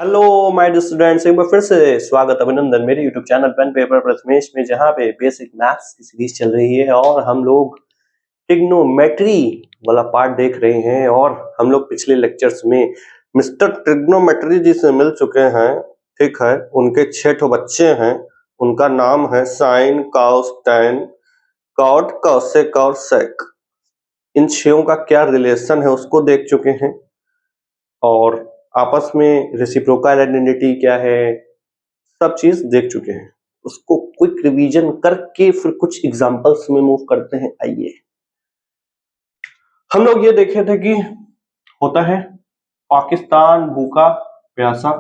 Hello my dear students, एक बार फिर से स्वागत अभिनंदन मेरे YouTube channel pen paper Prathamesh में, जहां पे बेसिक मैथ्स की सीरीज चल रही है और हम लोग ट्रिग्नोमेट्री वाला पार्ट देख रहे हैं। और हम लोग पिछले लेक्चर्स में मिस्टर ट्रिग्नोमेट्री जी से मिल चुके हैं। ठीक है, उनके 6 बच्चे हैं। उनका नाम है sine, cos, tan, cot, cosec और सेक। इन 6 का क्या रिलेशन है उसको देख चुके हैं, और आपस में रेसिप्रोकल आइडेंटिटी क्या है सब चीज देख चुके हैं। उसको क्विक रिवीजन करके फिर कुछ एग्जांपल्स में मूव करते हैं। आइए, हम लोग ये देखे थे कि होता है पाकिस्तान भूखा प्यासा,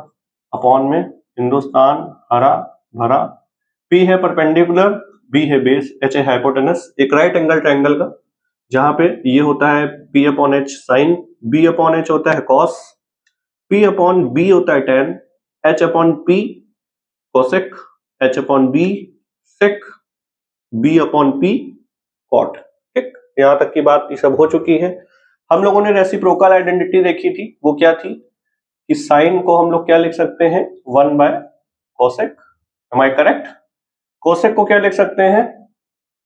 अपॉन में हिंदुस्तान हरा भरा, पी है परपेंडिकुलर, बी है बेस, एच है हाइपोटेनस, एक राइट एंगल ट्रायंगल का, जहां पे ये होता है P upon H sine, B upon H होता है कॉस, P अपॉन बी होता है tan, H upon P cosec, H upon B sec, B upon P cot. ठीक, यहां तक की बात ये सब हो चुकी है। हम लोगों ने रेसिप्रोकल आइडेंटिटी देखी थी, वो क्या थी कि साइन को हम लोग क्या लिख सकते हैं, 1/कोसेक। Am I correct? कोसेक को क्या लिख सकते हैं,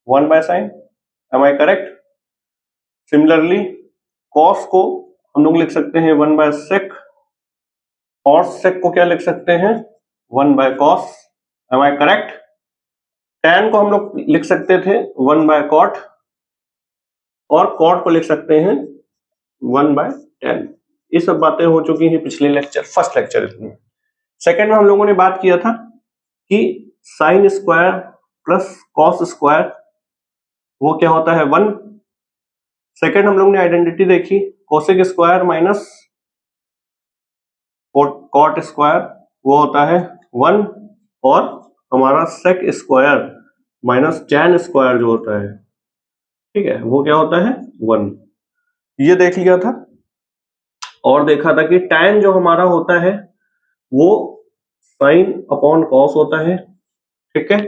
1/साइन। Am I correct? Similarly cos को हम लोग लिख सकते हैं 1/सेक, और सेक को क्या लिख सकते हैं, 1/कॉस। Am I correct? टैन को हम लोग लिख सकते थे 1/कॉट, और कॉट को लिख सकते हैं 1/tan। ये सब बातें हो चुकी हैं पिछले लेक्चर, फर्स्ट लेक्चर इसमें। सेकेंड में हम लोगों ने बात किया था कि sine square plus cos square वो क्या होता है, 1। सेकेंड हम लोग ने आइडेंटिटी देखी cosec square minus cot square वो होता है 1, और हमारा sec square minus tan square जो होता है, ठीक है, वो क्या होता है 1। ये देख लिया था। और देखा था कि टैन जो हमारा होता है वो साइन अपॉन कॉस होता है। ठीक है,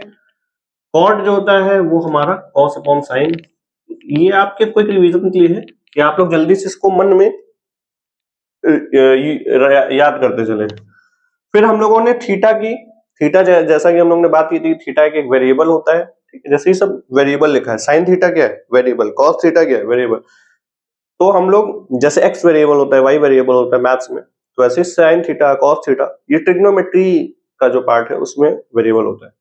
कॉट जो होता है वो हमारा कॉस अपॉन साइन। ये आपके क्विक रिवीजन के लिए है कि आप लोग जल्दी से इसको मन में याद करते चले। फिर हम लोगों ने थीटा की, थीटा जैसा कि हम लोगों ने बात की थी, थीटा एक वेरिएबल होता है। ठीक है, जैसे ही सब वेरिएबल लिखा है, साइन थीटा क्या है, वेरिएबल, कॉस थीटा क्या है, वेरिएबल। तो हम लोग जैसे एक्स वेरिएबल होता है, वाई वेरिएबल होता है मैथ्स में, तो ऐसे साइन थीटा कॉस थीटा ये ट्रिग्नोमेट्री का जो पार्ट है उसमें वेरिएबल होता है।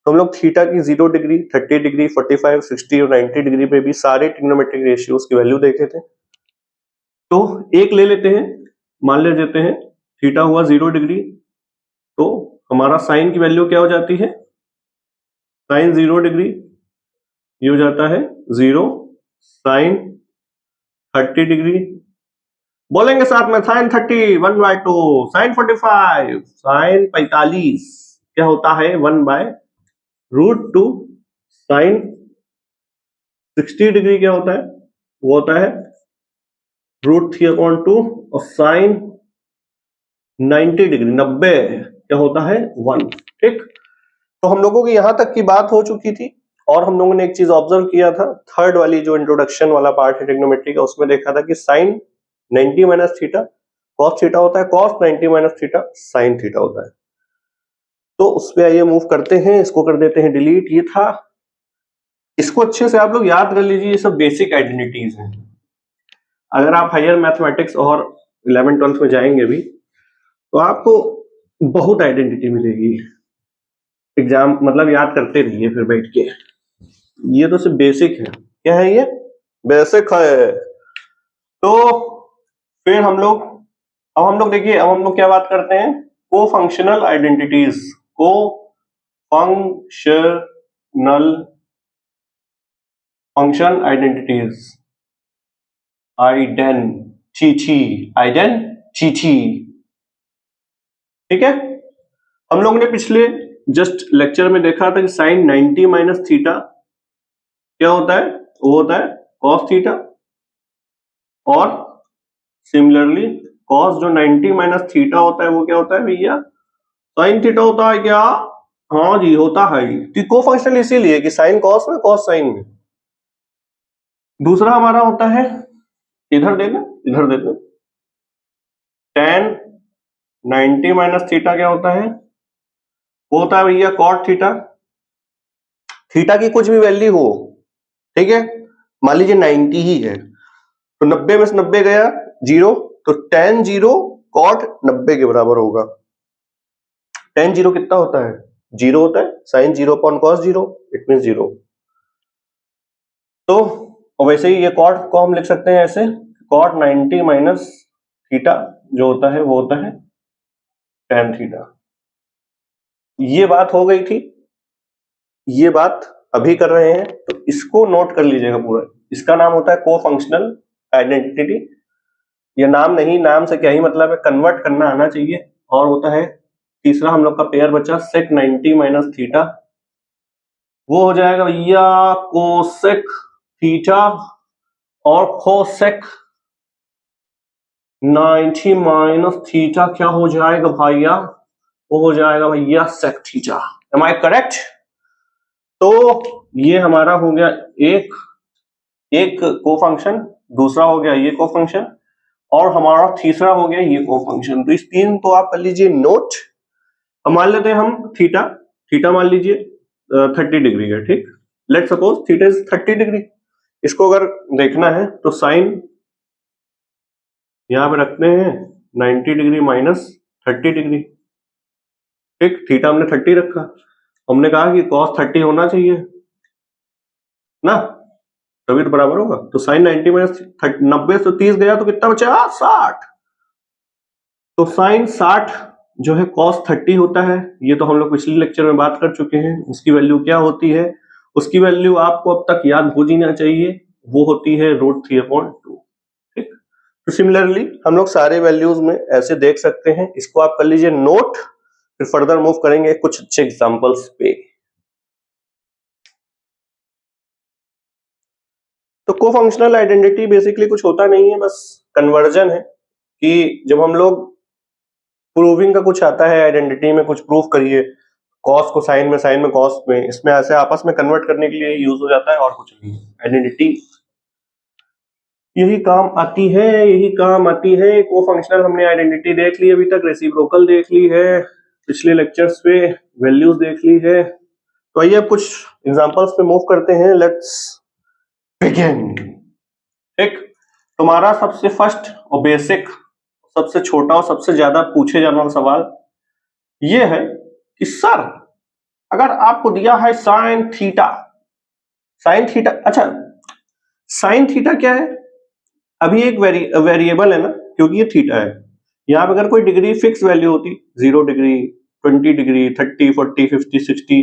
तो हम लोग थीटा की 0 डिग्री, 30 डिग्री, 45, 60 और 90 डिग्री पे भी सारे ट्रिग्नोमेट्रिक रेशियोज की वैल्यू देखे थे। तो एक ले लेते हैं, मान ले देते हैं थीटा हुआ 0 डिग्री, तो हमारा साइन की वैल्यू क्या हो जाती है, साइन 0 डिग्री ये हो जाता है 0, साइन 30 डिग्री, बोलेंगे साथ में साइन 30 1/2, साइन 45, साइन 45 क्या होता है 1/√2, साइन 60 डिग्री क्या होता है, वो होता है √3/2, और साइन 90 डिग्री 90 क्या होता है 1। ठीक, तो हम लोगों की यहां तक की बात हो चुकी थी। और हम लोगों ने एक चीज ऑब्जर्व किया था, थर्ड वाली जो इंट्रोडक्शन वाला पार्ट है ट्रिग्नोमेट्री का, उसमें देखा था कि sine 90 minus theta cos theta होता है, cos 90 minus theta sine theta होता है। तो उस पे आइए मूव करते हैं, इसको कर देते हैं डिलीट। ये था, इसको अच्छे से आप लोग याद कर लीजिए, ये सब बेसिक आइडेंटिटीज हैं। अगर आप हायर मैथमेटिक्स और 11th-12th में जाएंगे भी तो आपको बहुत आइडेंटिटी मिलेगी। एग्जाम मतलब याद करते रहिए फिर बैठ के। ये तो सिर्फ बेसिक है। क्या है ये, बेसिक है। तो फिर हम लोग, अब हम लोग देखिए, अब हम लोग क्या बात करते हैं, को फंक्शनल आइडेंटिटीज, को फंक्शनल फंक्शन आइडेंटिटीज, आइडेंटिटी। ठीक है, हम लोग ने पिछले जस्ट लेक्चर में देखा था कि साइन 90 माइनस थीटा क्या होता है, वो होता है कॉस थीटा, और सिमिलरली कॉस जो 90 माइनस थीटा होता है वो क्या होता है भैया, साइन थीटा होता है क्या, हाँ जी होता है। तो को फंक्शनल इसीलिए कि साइन कॉस में कॉस साइन में। दूसरा हमारा होता है, इधर देना, इधर देना, tan 90 माइनस थीटा क्या होता है? वो होता है भैया कॉट थीटा। थीटा की कुछ भी वैल्यू हो, ठीक है, मान लीजिए 90 ही है, तो 90 में से 90 गया 0, तो tan 0 cot 90 के बराबर होगा। tan 0 कितना होता है? 0 होता है, sin 0 upon cos 0, it mean 0। तो वैसे ही ये cot को हम लिख सकते हैं ऐसे, cot 90 माइनस थीटा जो होता है वो होता है tan थीटा। ये बात हो गई थी, ये बात अभी कर रहे हैं, तो इसको नोट कर लीजिएगा पूरा। इसका नाम होता है को फंक्शनल आइडेंटिटी। ये नाम नहीं, नाम से क्या ही मतलब है, कन्वर्ट करना आना चाहिए। और होता है तीसरा हम लोग का पेयर बचा sec 90 माइनस थीटा, वो हो जाएगा भैया कोसेक थीटा, और कोसेक 90 माइनस थीटा क्या हो जाएगा भैया? वो हो जाएगा भैया sec theta. Am I correct? तो ये हमारा हो गया एक को फंक्शन, दूसरा हो गया ये को फंक्शन, और हमारा तीसरा हो गया ये को फंक्शन। तो इस तीन को आप कर लीजिए नोट। अब मान लेते हैं हम थीटा, थीटा मान लीजिए 30 डिग्री है, ठीक। Let suppose theta is 30 degree. इसको अगर देखना है तो साइन यहां पे रखते हैं 90 डिग्री माइनस 30 डिग्री, ठीक। थीटा हमने 30 रखा, हमने कहा कि cos 30 होना चाहिए ना, तभी तो बराबर होगा। तो साइन 90 माइनस 90 से 30 गया तो कितना बचा? 60। तो साइन 60 जो है cos 30 होता है। ये तो हम लोग पिछले लेक्चर में बात कर चुके हैं। उसकी वैल्यू क्या होती है? उसकी वैल्यू आपको अब तक याद हो जाना चाहिए, वो होती है √3/2, ठीक। तो सिमिलरली हम लोग सारे वैल्यूज में ऐसे देख सकते हैं। इसको आप कर लीजिए नोट, फिर फर्दर मूव करेंगे कुछ अच्छे एग्जांपल्स पे। तो को फंक्शनल आइडेंटिटी बेसिकली कुछ होता नहीं है, बस कन्वर्जन है कि जब हम लोग प्रूविंग का कुछ आता है, आइडेंटिटी में कुछ प्रूव करिए, कॉस को साइन में, साइन में कॉस में, इसमें ऐसे आपस में कन्वर्ट करने के लिए यूज हो जाता है, और कुछ नहीं। आइडेंटिटी यही काम आती है, यही काम आती है। को फंक्शनल हमने आइडेंटिटी देख ली अभी तक, रेसिप्रोकल देख ली है पिछले लेक्चर्स पे, वैल्यूज देख ली है। तो आइए अब कुछ एग्जांपल्स पे मूव करते हैं। Let's begin. एक तुम्हारा सबसे फर्स्ट और बेसिक, सबसे छोटा और सबसे ज्यादा पूछे जाने वाला सवाल ये है कि सर अगर आपको दिया है साइन थीटा, साइन थीटा, अच्छा साइन थीटा क्या है? अभी एक वेरिएबल है ना, क्योंकि ये थीटा है। यहां पर अगर कोई डिग्री फिक्स वैल्यू होती, 0 डिग्री, 20 डिग्री, 30, 40, 50, 60,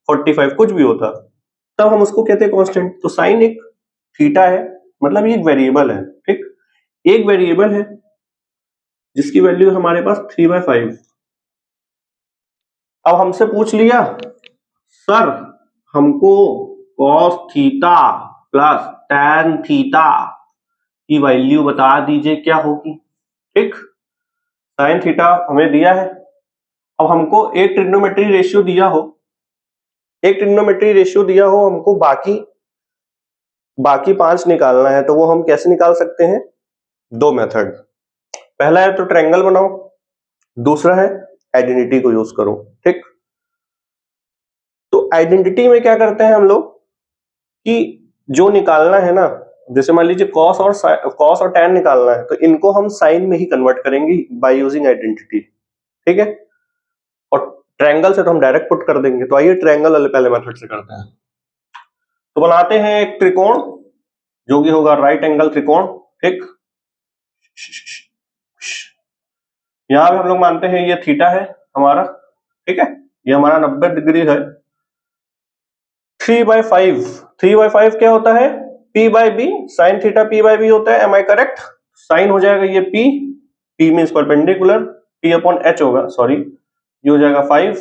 45 कुछ भी होता, तब हम उसको कहते हैं कांस्टेंट। तो साइन एक थीटा है, मतलब ये एक वेरिएबल है, ठीक। एक वेरिएबल है जिसकी वैल्यू हमारे पास 3/5। अब हमसे पूछ लिया सर हमको cos theta plus tan theta की वैल्यू बता दीजिए क्या होगी, ठीक। साइन थीटा हमें दिया है। अब हमको एक ट्रिग्नोमेट्री रेशियो दिया हो, एक ट्रिग्नोमेट्री रेशियो दिया हो, हमको बाकी 5 निकालना है। तो वो हम कैसे निकाल सकते हैं? दो मेथड। पहला है तो ट्रायंगल बनाओ, दूसरा है आइडेंटिटी को यूज करो, ठीक। तो आइडेंटिटी में क्या करते हैं हम लोग कि जो निकालना है ना, जैसे मान लीजिए कॉस और tan निकालना है, तो इनको हम साइन में ही कन्वर्ट करेंगे बाय यूजिंग आइडेंटिटी, ठीक है। और ट्रायंगल से तो हम डायरेक्ट पुट कर देंगे। तो आइए ट्रायंगल वाले पहले मेथड से करते हैं। तो बनाते हैं एक त्रिकोण जो कि होगा राइट एंगल त्रिकोण, ठीक। यहां पे हम लोग मानते हैं ये थीटा है हमारा, ठीक है, ये हमारा 90 डिग्री है। 3/5 क्या होता है? p/b, साइन थीटा p/b होता है। M I correct? साइन हो जाएगा ये p मींस परपेंडिकुलर, p/h होगा, सॉरी, ये हो जाएगा 5।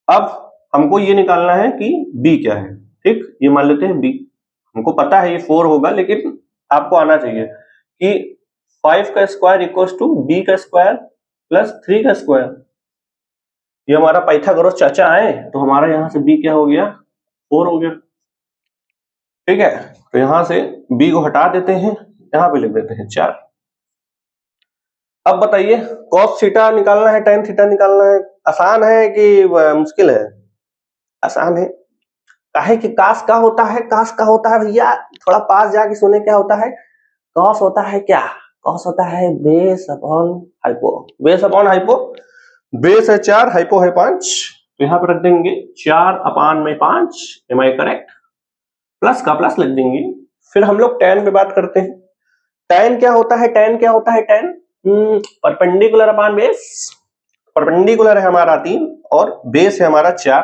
अब हमको ये निकालना है कि b क्या है, ठीक। ये मान लेते हैं b, हमको पता है ये 4 होगा, लेकिन आपको आना चाहिए कि 5 का स्क्वायर इक्वल्स टू b का स्क्वायर प्लस 3 का स्क्वायर। ये हमारा पाइथागोरस चाचा आए तो हमारा यहां से b क्या हो गया? 4 हो गया, ठीक है। तो यहां से b को हटा देते हैं, यहां पे लिख देते हैं 4। अब बताइए cos थीटा निकालना है, tan थीटा निकालना है, आसान है कि मुश्किल है? आसान है। काहे कि कास का होता है, कास का होता है भैया, थोड़ा पास जाके सुने क्या होता है। कॉस होता है क्या? कॉस होता है base upon hypo. Base upon hypo, base है 4, हाइपो है 5, तो यहां पर रख देंगे 4 अपान में 5, एम आई करेक्ट? प्लस का प्लस लग देंगे। फिर हम लोग tan पे बात करते हैं। tan क्या होता है? tan क्या होता है? tan perpendicular upon base. Perpendicular है हमारा 3 और बेस है हमारा 4,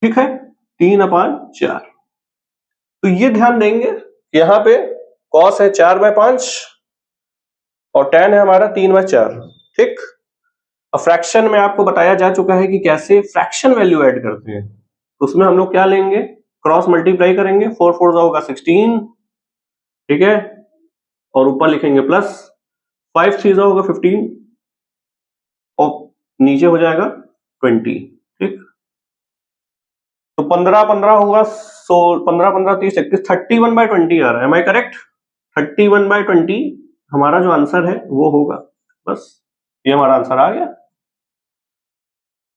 ठीक है, 3 अपान 4। तो ये ध्यान देंगे यहां पे cos है 4/5 और tan है हमारा 3/4, ठीक। अब फ्रैक्शन में आपको बताया जा चुका है कि कैसे फ्रैक्शन वैल्यू ऐड करते हैं। तो उसमें हम लोग क्या लेंगे, क्रॉस मल्टीप्लाई करेंगे, 4 4 होगा 16, ठीक है, और ऊपर लिखेंगे प्लस, 5 3 होगा 15 और नीचे हो जाएगा 20, ठीक। तो 15 15 होगा, 15 15 30 31, 31/20 आ रहा है, एम आई करेक्ट? 31/20 हमारा जो आंसर है वो होगा। बस ये हमारा आंसर आ गया।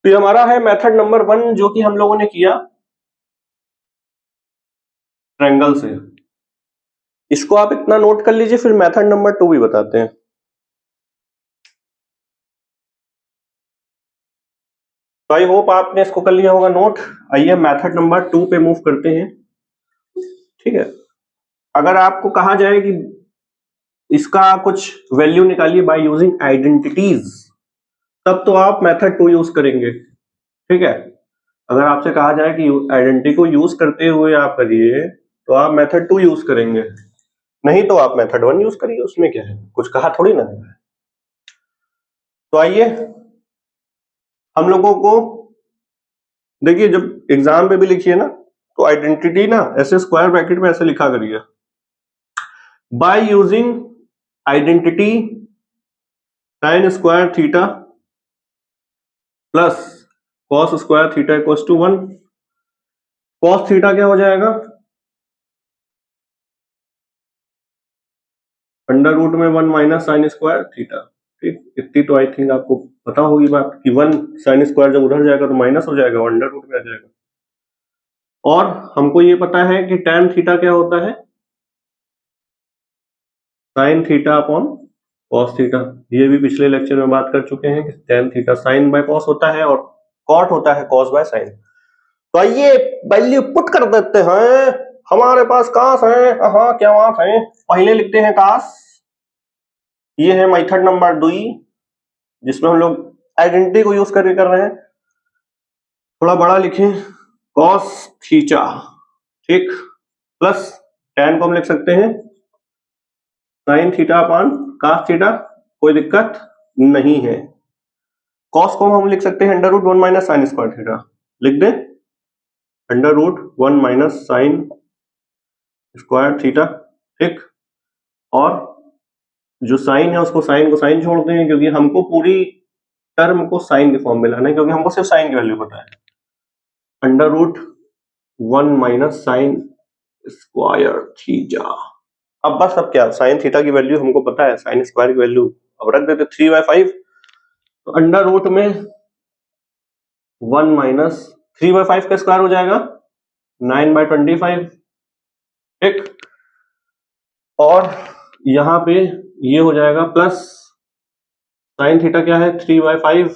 तो ये हमारा है मेथड नंबर 1 जो कि हम लोगों ने किया ट्रायंगल से। इसको आप इतना नोट कर लीजिए, फिर मेथड नंबर 2 भी बताते हैं। तो आई होप आपने इसको कर लिया होगा नोट। आइए मेथड नंबर 2 पे मूव करते हैं, ठीक है। अगर आपको कहा जाए कि इसका कुछ वैल्यू निकालिए बाय यूजिंग आइडेंटिटीज, तब तो आप मेथड 2 यूज करेंगे, ठीक है। अगर आपसे कहा जाए कि आइडेंटिटी को यूज करते हुए आप करिए तो आप मेथड 2 यूज करेंगे, नहीं तो आप मेथड 1 यूज करिए, उसमें क्या है, कुछ कहा थोड़ी ना है। तो आइए हम लोगों को देखिए, जब एग्जाम पे भी लिखिए ना तो आइडेंटिटी ना ऐसे स्क्वायर ब्रैकेट में ऐसे लिखा करिए, by using identity sine squared theta plus cos squared theta equals to 1। Cos theta क्या हो जाएगा, अंडर रूट में 1 माइनस साइन स्क्वायर थीटा, ठीक। इतनी तो आई थिंक आपको पता होगी बात कि 1 साइन स्क्वायर जब उधर जाएगा तो माइनस हो जाएगा, अंडर रूट में आ जाएगा। और हमको ये पता है कि tan थीटा क्या होता है, sign theta upon cos theta. ये भी पिछले लेक्चर में बात कर चुके हैं कि tan theta sine by cos होता है और कॉट होता है कॉस बाय साइन। तो आइए वैल्यू पुट कर देते हैं, हमारे पास कास है, हाँ क्या बात है। पहले लिखते हैं कास, ये है मेथड नंबर 2 जिसमें हम लोग आइडेंटिटी को यूज करके कर रहे हैं। थोड़ा बड़ा लिखें, कॉस थीटा, ठीक, प्लस tan को हम लिख सकते हैं sine theta upon cos theta, कोई दिक्कत नहीं है। कॉस को हम लिख सकते हैं under root 1 minus sine squared theta, लिख दें under root 1 minus sine squared theta, ठीक। और जो साइन है उसको साइन को साइन छोड़ते हैं क्योंकि हमको पूरी टर्म को साइन के फॉर्म में लाना है, क्योंकि हमको सिर्फ साइन की वैल्यू पता है। Under root 1 minus sine squared theta. अब बस अब क्या, साइन थीटा की वैल्यू हमको पता है, साइन स्क्वायर की वैल्यू अब रख देते 3/5। तो अंडर रूट में 1 माइनस 3/5 का स्क्वायर हो जाएगा 9/25, ठीक। और यहां पे ये हो जाएगा प्लस साइन थीटा क्या है 3/5,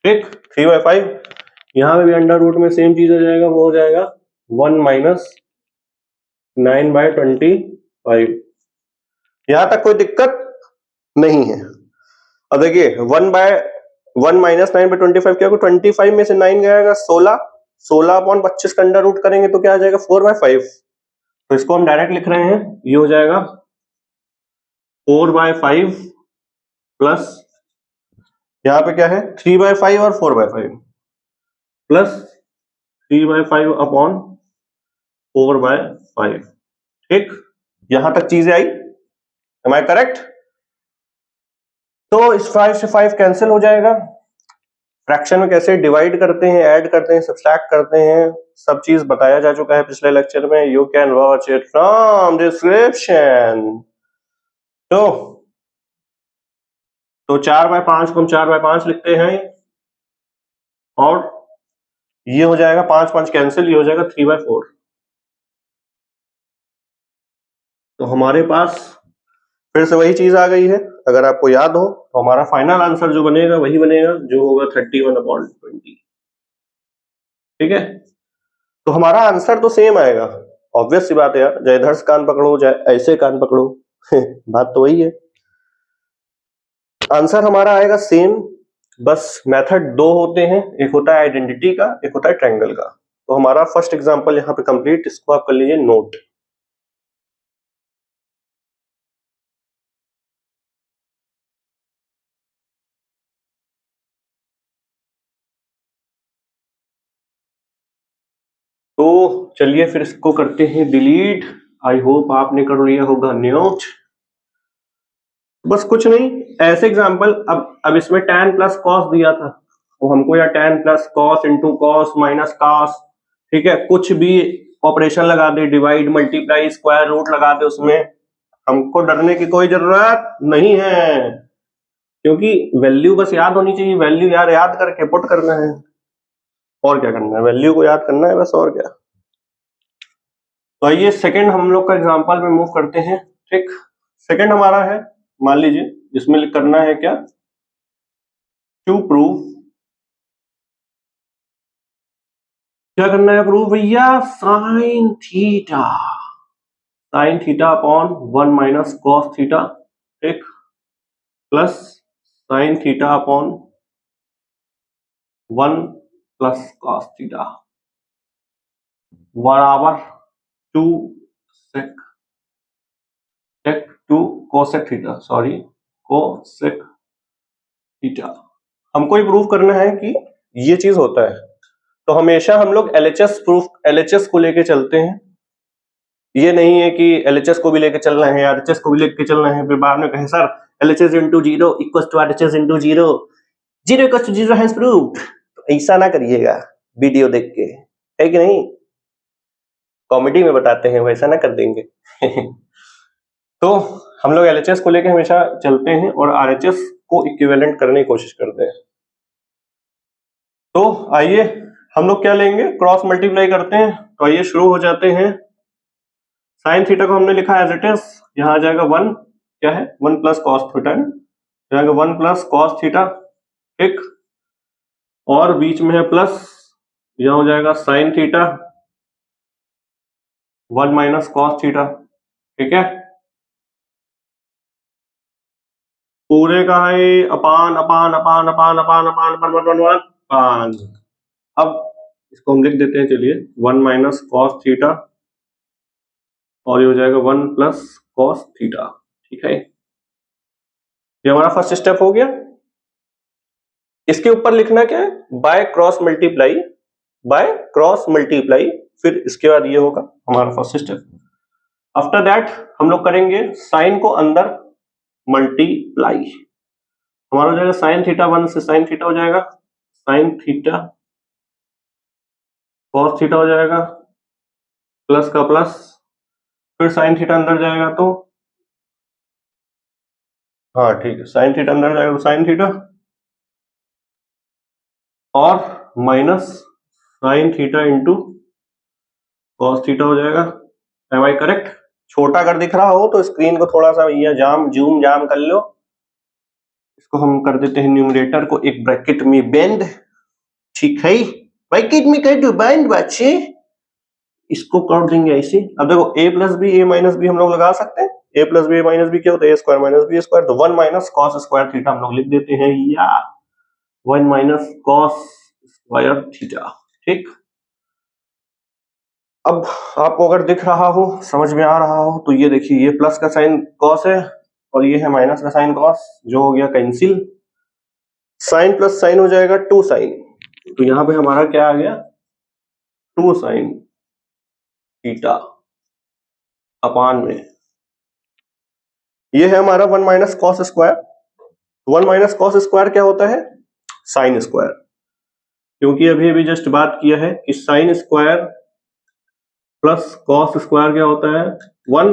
ठीक, 3/5। यहां पे भी अंडर रूट में सेम चीज हो जाएगा, वो हो जाएगा 1 माइनस 9/25। यहां तक कोई दिक्कत नहीं है। अब देखिए 1 माइनस 9/25 क्या होगा, 25 में से 9 गएगा 16, 16/25 का अंडर रूट करेंगे तो क्या आ जाएगा 4/5। तो इसको हम डायरेक्ट लिख रहे हैं, ये हो जाएगा 4/5 प्लस यहाँ पे क्या है 3/5 और 4/5 प्लस 3/5 अपॉन 4/5, ठीक। यहां तक चीजें आई, एम आई करेक्ट? तो इस 5 से 5 कैंसिल हो जाएगा। फ्रैक्शन में कैसे डिवाइड करते हैं, ऐड करते हैं, सब्सट्रैक्ट करते हैं, सब चीज बताया जा चुका है पिछले लेक्चर में। You can watch it from description. तो 4/5 को हम 4/5 लिखते हैं, और ये हो जाएगा 5 5 कैंसिल, ये हो जाएगा 3/4। तो हमारे पास फिर से वही चीज आ गई है। अगर आपको याद हो तो हमारा फाइनल आंसर जो बनेगा वही बनेगा, जो होगा 31/20। ठीक है, तो हमारा आंसर तो सेम आएगा। ऑब्वियस सी बात है यार, चाहे इधर से कान पकड़ो चाहे ऐसे कान पकड़ो बात तो वही है, आंसर हमारा आएगा सेम। बस मेथड दो होते हैं, एक होता है आइडेंटिटी का, एक होता है ट्रायंगल का। तो हमारा फर्स्ट एग्जांपल यहाँ पे कंप्लीट, इसको आप कर लीजिए नोट। तो चलिए फिर इसको करते हैं डिलीट। आई होप आपने कर लिया होगा नोट। बस कुछ नहीं, ऐसे एग्जांपल, अब इसमें tan प्लस कॉस दिया था, तो हमको या tan plus cos into cos minus cos, ठीक है, कुछ भी ऑपरेशन लगा दे, डिवाइड मल्टीप्लाई स्क्वायर रूट लगा दे, उसमें हमको डरने की कोई जरूरत नहीं है, क्योंकि वैल्यू बस याद होनी चाहिए। वैल्यू यार याद करके पुट करना है, और क्या करना है, वैल्यू को याद करना है बस, और क्या। तो आइए सेकंड हम लोग का एग्जांपल में मूव करते हैं। ठीक, सेकंड हमारा है, मान लीजिए इसमें करना है क्या, टू प्रूव, क्या करना है प्रूव भैया, sine theta upon 1 minus cos theta, ठीक, plus sine theta upon 1 plus cos theta बराबर 2 sec to cosec theta, sorry cosec theta. हमको ये प्रूव करना है कि ये चीज होता है। तो हमेशा हम लोग एलएचएस को लेके चलते हैं, ये नहीं है कि एलएचएस को भी लेके चलना है, आरएचएस को भी लेके चलना है, फिर बाद में कहें sir LHS into zero equal to RHS into zero, zero equal to zero has proved. तो ऐसा ना करिएगा वीडियो देख के, है कि नहीं, कॉमेडी में बताते हैं वैसा ना कर देंगे तो हम लोग एलएचएस को लेके हमेशा चलते हैं और आरएचएस को इक्विवेलेंट करने की कोशिश करते हैं। तो आइए हम लोग क्या लेंगे, क्रॉस मल्टीप्लाई करते हैं। तो आइए शुरू हो जाते हैं। साइन थीटा को हमने लिखा एज इट इज, यहाँ आ जाएगा 1, क्या है 1 प्लस कॉस थीटा है, जाएगा 1 प्लस कॉस थीटा, ठीक, और बीच में है प्लस, यहाँ हो जाएगा sine theta 1 minus cos theta, ठीक है, पूरे का है अपान अपान अपान अपान अपान अपान अपान अपान। अब इसको हम लिख देते हैं, चलिए 1 माइनस कॉस थीटा, और ये हो जाएगा 1 प्लस कॉस थीटा, ठीक है। ये हमारा फर्स्ट स्टेप हो गया। इसके ऊपर लिखना क्या है, by cross multiply, by cross multiply, फिर इसके बाद ये होगा हमारा फर्स्ट स्टेप। आफ्टर दैट हम लोग करेंगे साइन को अंदर मल्टीप्लाई, हमारा हो जाएगा साइन थीटा 1 से साइन थीटा हो जाएगा, साइन थीटा कॉस थीटा हो जाएगा, प्लस का प्लस, फिर साइन थीटा अंदर जाएगा तो, हाँ ठीक है, साइन थीटा अंदर जाएगा तो साइन थीटा, और minus sine theta into cos theta हो जाएगा। Am I correct? छोटा अगर दिख रहा हो तो स्क्रीन को थोड़ा सा भैया जूम कर लो। इसको हम कर देते हैं न्यूमरेटर को एक ब्रैकेट में बेंड, ठीक है, ब्रैकेट में कर दो बेंड बच्चे, इसको कर देंगे ऐसे। अब देखो a plus B A minus B हम लोग लगा सकते हैं, a plus B A minus B क्या होता है, A squared minus B squared, तो 1 माइनस कॉस स्क्वायर थीटा हम लोग लिख देते हैं, या 1 माइनस कॉस स्क्वायर थीटा, ठीक। अब आपको अगर दिख रहा हो, समझ में आ रहा हो, तो ये देखिए, ये प्लस का साइन कॉस है और ये है माइनस का साइन कॉस, जो हो गया कैंसिल, साइन प्लस साइन हो जाएगा 2 साइन, तो यहां पे हमारा क्या आ गया, 2 साइन थीटा अपान में, ये है हमारा 1 minus cos square. 1 minus cos square क्या होता है, साइन स्क्वायर, क्योंकि अभी अभी जस्ट बात किया है कि sine square plus cos square क्या होता है 1,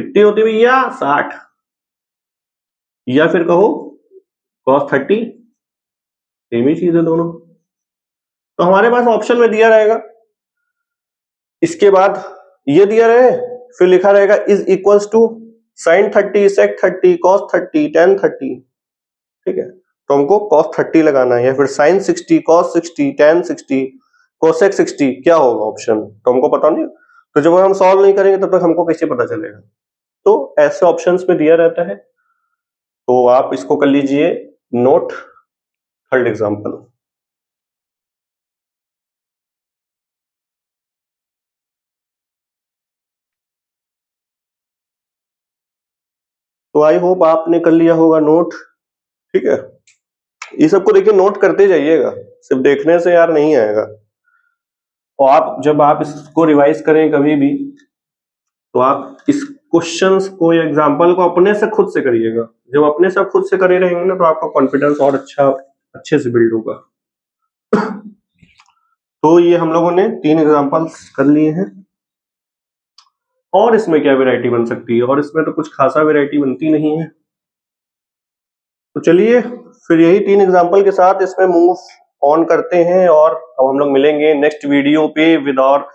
कितनी होती भैया 60, या फिर कहो cos 30, सेम ही चीज है दोनों। तो हमारे पास ऑप्शन में दिया रहेगा, इसके बाद ये दिया रहे, फिर लिखा रहेगा is equals to sin 30 sec 30 cos 30 tan 30, ठीक है। तो हमको cos 30 लगाना है, या फिर sin 60 cos 60 tan 60 cosec 60, क्या होगा ऑप्शन, तो हमको पता नहीं। तो जब हम सॉल्व नहीं करेंगे तब तक हमको कैसे पता चलेगा। तो ऐसे ऑप्शंस में दिया रहता है, तो आप इसको कर लीजिए नोट। थर्ड एग्जांपल, तो आई होप आपने कर लिया होगा नोट, ठीक है। ये सबको देखिए नोट करते जाइएगा, सिर्फ देखने से यार नहीं आएगा। और आप जब आप इसको रिवाइज करें कभी भी, तो आप इस क्वेश्चंस को या एग्जांपल को अपने से खुद से करिएगा। जब अपने से खुद से करे रहेंगे ना, तो आपका कॉन्फिडेंस और अच्छे से बिल्ड होगा। तो ये हम लोगों ने 3 एग्जांपल्स कर लिए हैं, और इसमें क्या वैरायटी बन सकती है, और इसमें तो कुछ खासा वैरायटी बनती नहीं है। तो चलिए फिर यही 3 एग्जांपल के साथ इसमें मूव ऑन करते हैं, और अब हम लोग मिलेंगे नेक्स्ट वीडियो पे विद और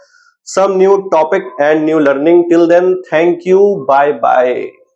some new topic and new learning. Till then, thank you, bye bye.